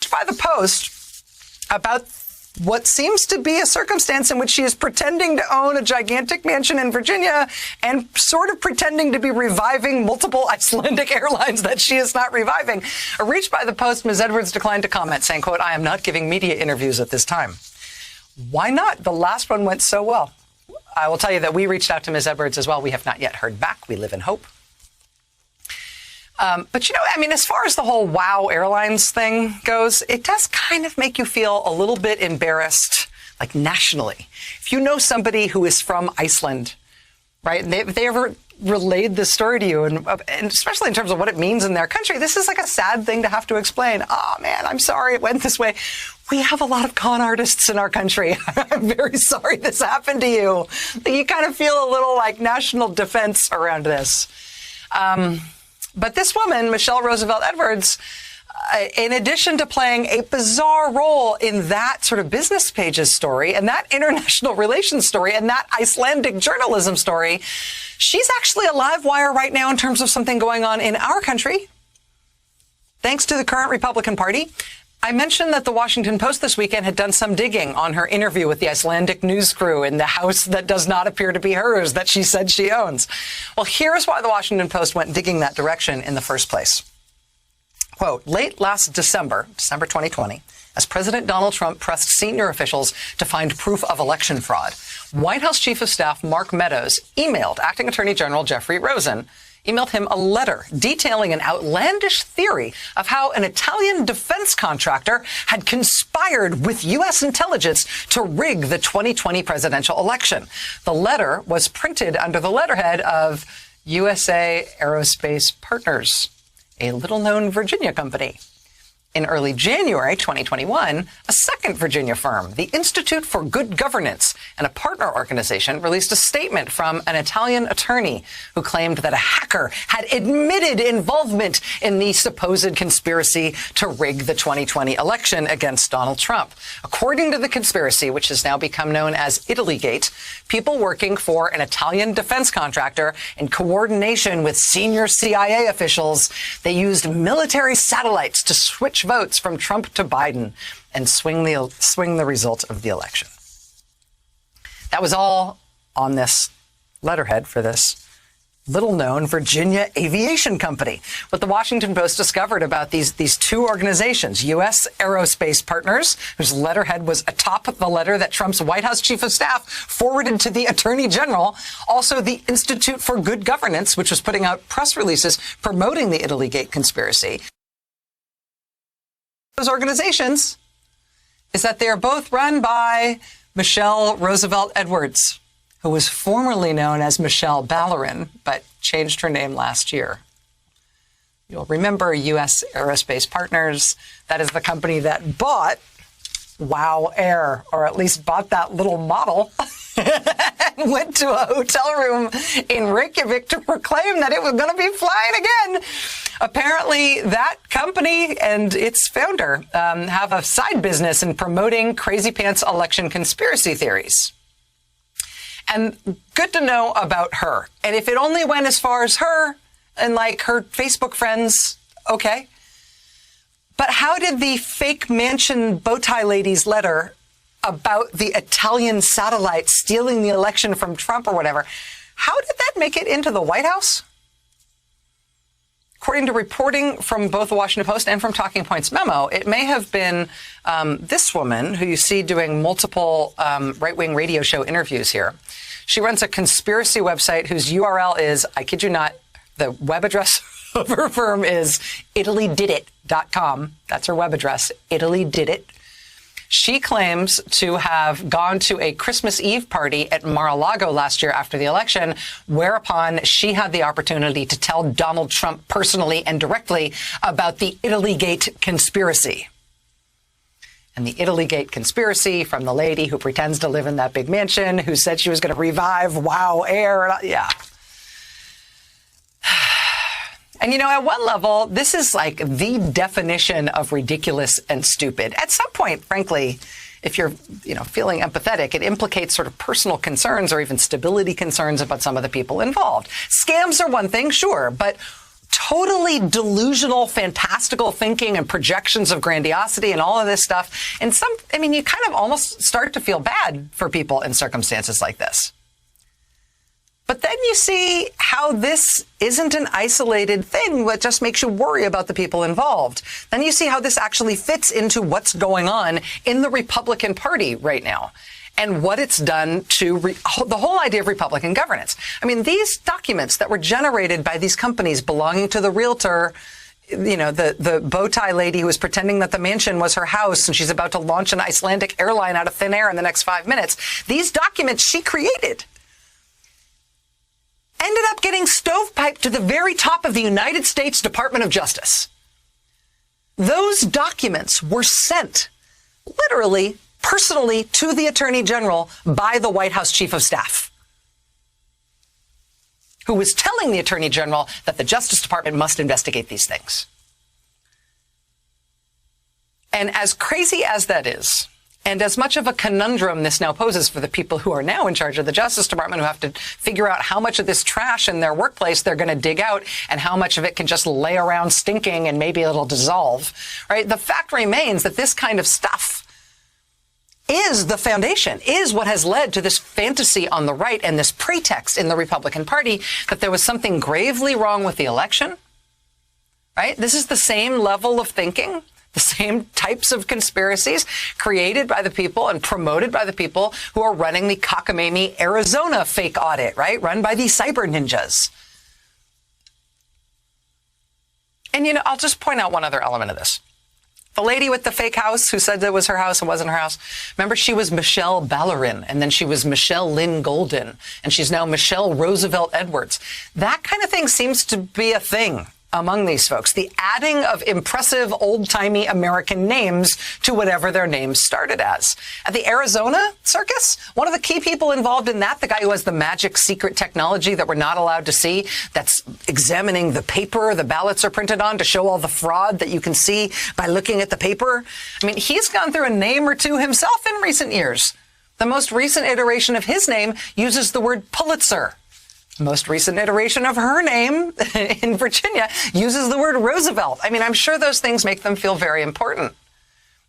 reached by the Post about what seems to be a circumstance in which she is pretending to own a gigantic mansion in Virginia and sort of pretending to be reviving multiple Icelandic airlines that she is not reviving. Reached by the Post, Ms. Edwards declined to comment, saying, quote, "I am not giving media interviews at this time." Why not? The last one went so well. I will tell you that we reached out to Ms. Edwards as well. We have not yet heard back. We live in hope. But, as far as the whole WOW Airlines thing goes, it does kind of make you feel a little bit embarrassed, like nationally. If you know somebody who is from Iceland, right, and they ever relayed this story to you, and especially in terms of what it means in their country, this is like a sad thing to have to explain. Oh, man, I'm sorry it went this way. We have a lot of con artists in our country. I'm very sorry this happened to you. You kind of feel a little like national defense around this. But this woman, Michelle Roosevelt Edwards, in addition to playing a bizarre role in that sort of business pages story and that international relations story and that Icelandic journalism story, she's actually a live wire right now in terms of something going on in our country, thanks to the current Republican Party. I mentioned that the Washington Post this weekend had done some digging on her interview with the Icelandic news crew in the house that does not appear to be hers that she said she owns. Well, here's why the Washington Post went digging that direction in the first place. Quote, late last December 2020, as President Donald Trump pressed senior officials to find proof of election fraud, White House Chief of Staff Mark Meadows emailed Acting Attorney General Jeffrey Rosen emailed him a letter detailing an outlandish theory of how an Italian defense contractor had conspired with U.S. intelligence to rig the 2020 presidential election. The letter was printed under the letterhead of USA Aerospace Partners, a little-known Virginia company. In early January 2021, a second Virginia firm, the Institute for Good Governance, and a partner organization, released a statement from an Italian attorney who claimed that a hacker had admitted involvement in the supposed conspiracy to rig the 2020 election against Donald Trump. According to the conspiracy, which has now become known as Italygate, people working for an Italian defense contractor in coordination with senior CIA officials, they used military satellites to switch votes from Trump to Biden and swing the result of the election. That was all on this letterhead for this little-known Virginia aviation company. What the Washington Post discovered about these two organizations, U.S. Aerospace Partners, whose letterhead was atop the letter that Trump's White House Chief of Staff forwarded to the Attorney General, also the Institute for Good Governance, which was putting out press releases promoting the Italygate conspiracy. Those organizations is that they are both run by Michelle Roosevelt Edwards, who was formerly known as Michelle Ballerin, but changed her name last year. You'll remember U.S. Aerospace Partners. That is the company that bought WOW Air, or at least bought that little model and went to a hotel room in Reykjavik to proclaim that it was going to be flying again. Apparently, that company and its founder have a side business in promoting crazy pants election conspiracy theories. And good to know about her. And if it only went as far as her and like her Facebook friends, okay. But how did the fake mansion bow tie lady's letter about the Italian satellite stealing the election from Trump or whatever, how did that make it into the White House? According to reporting from both the Washington Post and from Talking Points memo, it may have been this woman who you see doing multiple right-wing radio show interviews here. She runs a conspiracy website whose URL is, I kid you not, the web address of her firm is italydidit.com. That's her web address, italydidit. She claims to have gone to a Christmas Eve party at Mar-a-Lago last year after the election, whereupon she had the opportunity to tell Donald Trump personally and directly about the Italygate conspiracy. And the Italygate conspiracy from the lady who pretends to live in that big mansion, who said she was going to revive WOW Air. Yeah. And, at one level, this is like the definition of ridiculous and stupid. At some point, frankly, if you're, feeling empathetic, it implicates sort of personal concerns or even stability concerns about some of the people involved. Scams are one thing, sure, but totally delusional, fantastical thinking and projections of grandiosity and all of this stuff. And you kind of almost start to feel bad for people in circumstances like this. But then you see how this isn't an isolated thing that just makes you worry about the people involved. Then you see how this actually fits into what's going on in the Republican Party right now and what it's done to the whole idea of Republican governance. I mean, these documents that were generated by these companies belonging to the realtor, the bow tie lady who was pretending that the mansion was her house and she's about to launch an Icelandic airline out of thin air in the next 5 minutes. These documents she created ended up getting stovepiped to the very top of the United States Department of Justice. Those documents were sent, literally, personally, to the Attorney General by the White House Chief of Staff, who was telling the Attorney General that the Justice Department must investigate these things. And as crazy as that is, and as much of a conundrum this now poses for the people who are now in charge of the Justice Department, who have to figure out how much of this trash in their workplace they're going to dig out and how much of it can just lay around stinking and maybe it'll dissolve, right? The fact remains that this kind of stuff is the foundation, is what has led to this fantasy on the right and this pretext in the Republican Party that there was something gravely wrong with the election, right? This is the same level of thinking, the same types of conspiracies created by the people and promoted by the people who are running the cockamamie Arizona fake audit, right? Run by these cyber ninjas. And, I'll just point out one other element of this. The lady with the fake house who said it was her house and wasn't her house. Remember, she was Michelle Ballerin, and then she was Michelle Lynn Golden, and she's now Michelle Roosevelt Edwards. That kind of thing seems to be a thing among these folks, the adding of impressive old-timey American names to whatever their names started as. At the Arizona circus, one of the key people involved in that, the guy who has the magic secret technology that we're not allowed to see, that's examining the paper the ballots are printed on to show all the fraud that you can see by looking at the paper. I mean, he's gone through a name or two himself in recent years. The most recent iteration of his name uses the word Pulitzer. Most recent iteration of her name in Virginia uses the word Roosevelt. I mean, I'm sure those things make them feel very important.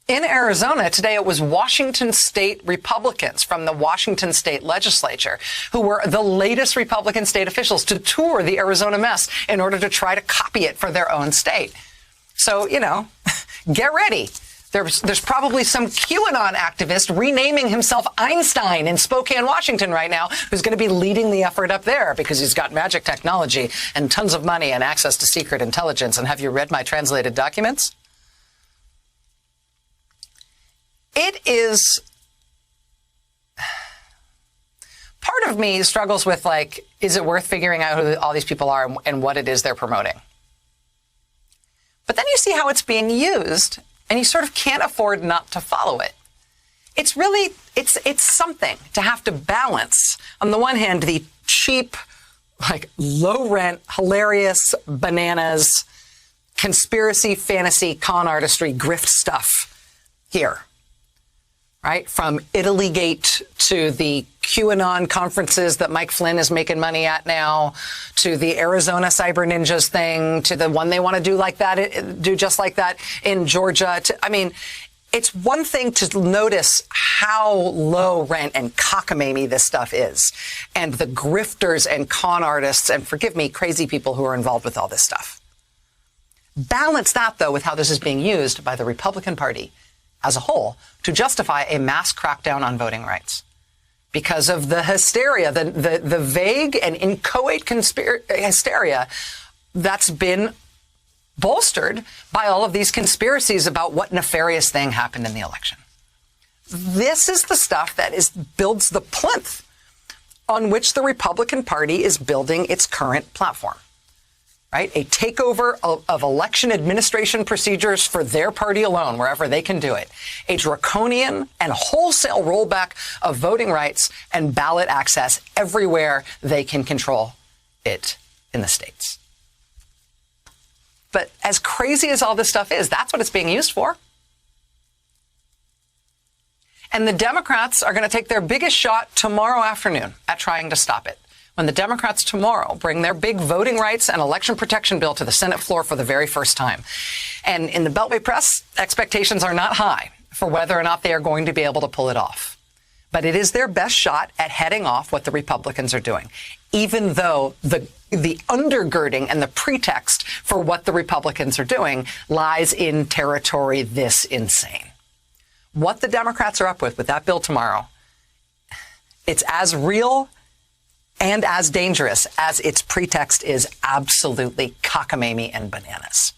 In Arizona today, it was Washington state Republicans from the Washington state legislature who were the latest Republican state officials to tour the Arizona mess in order to try to copy it for their own state. So, get ready. There's probably some QAnon activist renaming himself Einstein in Spokane, Washington right now, who's going to be leading the effort up there because he's got magic technology and tons of money and access to secret intelligence. And have you read my translated documents? It is... Part of me struggles with, is it worth figuring out who all these people are and what it is they're promoting? But then you see how it's being used, and you sort of can't afford not to follow it. It's really, it's something to have to balance, on the one hand, the cheap, low rent, hilarious, bananas, conspiracy, fantasy, con artistry, grift stuff here, right? From Italygate to the QAnon conferences that Mike Flynn is making money at now, to the Arizona Cyber Ninjas thing, to the one they want to do just like that in Georgia. It's one thing to notice how low rent and cockamamie this stuff is, and the grifters and con artists and, forgive me, crazy people who are involved with all this stuff. Balance that, though, with how this is being used by the Republican Party as a whole to justify a mass crackdown on voting rights. Because of the hysteria, the vague and inchoate hysteria that's been bolstered by all of these conspiracies about what nefarious thing happened in the election. This is the stuff that builds the plinth on which the Republican Party is building its current platform. Right? A takeover of election administration procedures for their party alone, wherever they can do it. A draconian and wholesale rollback of voting rights and ballot access everywhere they can control it in the states. But as crazy as all this stuff is, that's what it's being used for. And the Democrats are going to take their biggest shot tomorrow afternoon at trying to stop it. when the Democrats tomorrow bring their big voting rights and election protection bill to the Senate floor for the very first time. And in the Beltway press, expectations are not high for whether or not they are going to be able to pull it off. But it is their best shot at heading off what the Republicans are doing, even though the undergirding and the pretext for what the Republicans are doing lies in territory this insane. What the Democrats are up with that bill tomorrow, it's as real and as dangerous as its pretext is absolutely cockamamie and bananas.